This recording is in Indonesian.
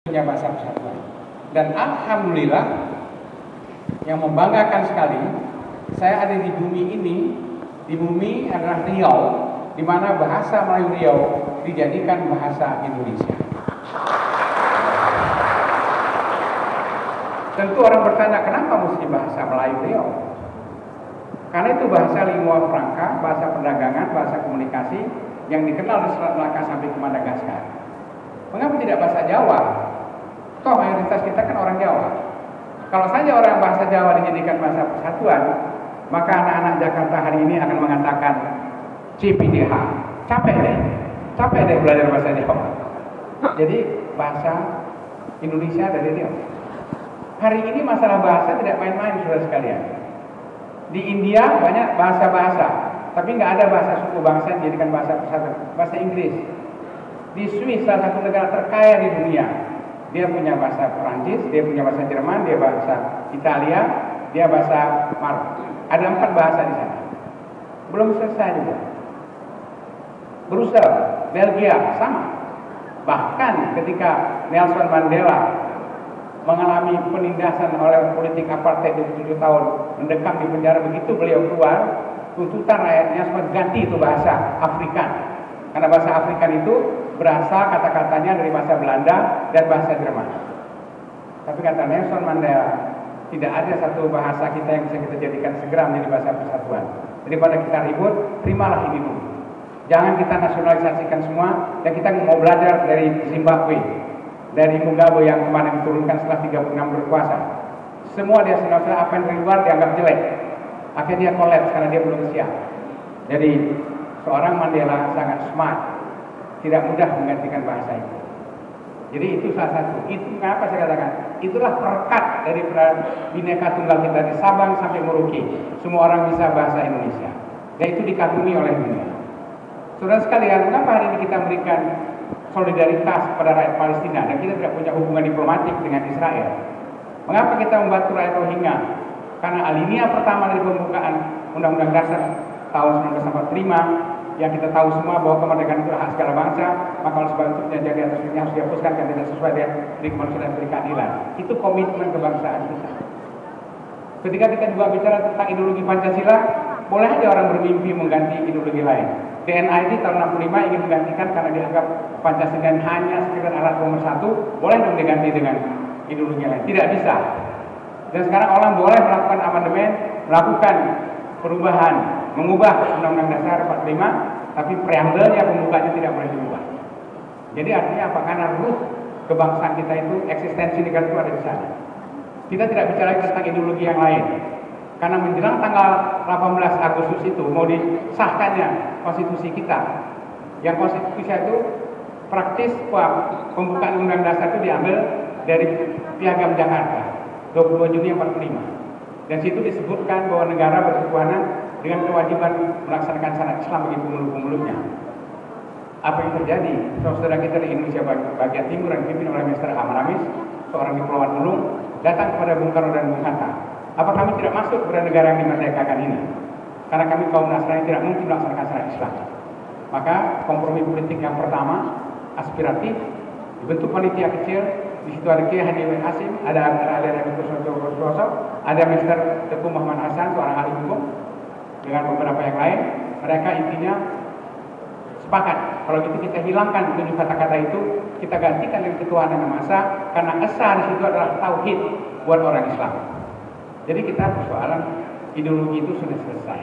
punya bahasa persatuan. Dan alhamdulillah yang membanggakan sekali, saya ada di bumi ini. Di bumi adalah Riau, di mana bahasa Melayu Riau dijadikan bahasa Indonesia. Tentu orang bertanya, kenapa mesti bahasa Melayu Riau? Karena itu bahasa lingua franca, bahasa perdagangan, bahasa komunikasi yang dikenal di Selat Melaka sampai ke Madagaskar. Mengapa tidak bahasa Jawa? Toh mayoritas kita kan orang Jawa. Kalau saja orang bahasa Jawa dijadikan bahasa persatuan, maka anak-anak Jakarta hari ini akan mengatakan CPDH, capek deh belajar bahasa Jawa. Jadi bahasa Indonesia dari Riau. Hari ini masalah bahasa tidak main-main, saudara sekalian. Di India banyak bahasa-bahasa, tapi nggak ada bahasa suku bangsa yang dijadikan bahasa persatuan. Bahasa Inggris. Di Swiss, salah satu negara terkaya di dunia, dia punya bahasa Perancis, dia punya bahasa Jerman, dia bahasa Italia, dia bahasa Marok. Ada 4 bahasa di sana. Belum selesai juga. Brussels, Belgia, sama. Bahkan ketika Nelson Mandela mengalami penindasan oleh politik apartheid 27 tahun, mendekam di penjara, begitu beliau keluar, tuntutan rakyatnya supaya ganti itu bahasa Afrikaan. Karena bahasa Afrikaan itu berasal kata-katanya dari bahasa Belanda dan bahasa Jerman. Tapi kata Nelson Mandela, tidak ada satu bahasa kita yang bisa kita jadikan segera menjadi bahasa persatuan. Daripada kita ribut, terimalah ini dulu. Jangan kita nasionalisasikan semua, dan kita mau belajar dari Zimbabwe, dari Mugabe yang kemarin diturunkan setelah 36 berkuasa. Semua dia nasionalisasi, apa yang dari luar dianggap jelek. Akhirnya dia kolaps karena dia belum siap. Jadi seorang Mandela sangat smart, tidak mudah menggantikan bahasa itu. Jadi itu salah satu. Itu kenapa saya katakan, itulah perekat dari Bhinneka Tunggal kita di Sabang sampai Merauke. Semua orang bisa bahasa Indonesia, dan itu dikagumi oleh dunia. Saudara sekalian, mengapa hari ini kita memberikan solidaritas kepada rakyat Palestina dan kita tidak punya hubungan diplomatik dengan Israel? Mengapa kita membantu rakyat Rohingya? Karena alinea pertama dari pembukaan Undang-Undang Dasar tahun 1945, yang kita tahu semua bahwa kemerdekaan itu hak segala bangsa, maka oleh sebab itu penjajahan di atas dunia harus dihapuskan karena tidak sesuai dengan kemanusiaan dan keadilan. Itu komitmen kebangsaan kita. Ketika kita juga bicara tentang ideologi Pancasila, boleh aja orang bermimpi mengganti ideologi lain. DNID tahun 65 ingin menggantikan karena dianggap Pancasila hanya sekedar alat nomor 1, boleh dong diganti dengan ideologi lain. Tidak bisa. Dan sekarang orang boleh melakukan amandemen, melakukan perubahan, mengubah Undang-Undang Dasar 45, tapi preambelnya, pembukanya tidak boleh diubah. Jadi artinya apa? Karena ruh kebangsaan kita itu, eksistensi negara itu ada di sana. Kita tidak bicara tentang ideologi yang lain. Karena menjelang tanggal 18 Agustus itu mau disahkannya konstitusi kita. Yang konstitusi itu praktis pembukaan Undang Dasar itu diambil dari Piagam Jakarta 22 Juni 45. Dan situ disebutkan bahwa negara berketuhanan dengan kewajiban melaksanakan syariat Islam bagi pemeluk-pemeluknya. Apa yang terjadi? Saudara kita di Indonesia bagian timur yang dipimpin oleh Mr. Amaramis, seorang diplomat ulung, datang kepada Bung Karno dan Bung Hatta. Apa kami tidak masuk kepada negara yang dimerdekakan ini? Karena kami kaum Nasrani tidak mungkin melaksanakan syariat Islam. Maka kompromi politik yang pertama, aspiratif, dibentuk panitia kecil. Di situ ada Kiai Haji W. Hasim, ada Ali Rabi Kusuwoso, ada Mr. Teguh Muhammad Hasan, seorang ahli hukum, dengan beberapa yang lain. Mereka intinya sepakat, kalau gitu kita hilangkan 7 kata-kata itu, kita gantikan dengan ketuhanan yang maha, karena esa di situ adalah tauhid buat orang Islam. Jadi kita persoalan ideologi itu sudah selesai.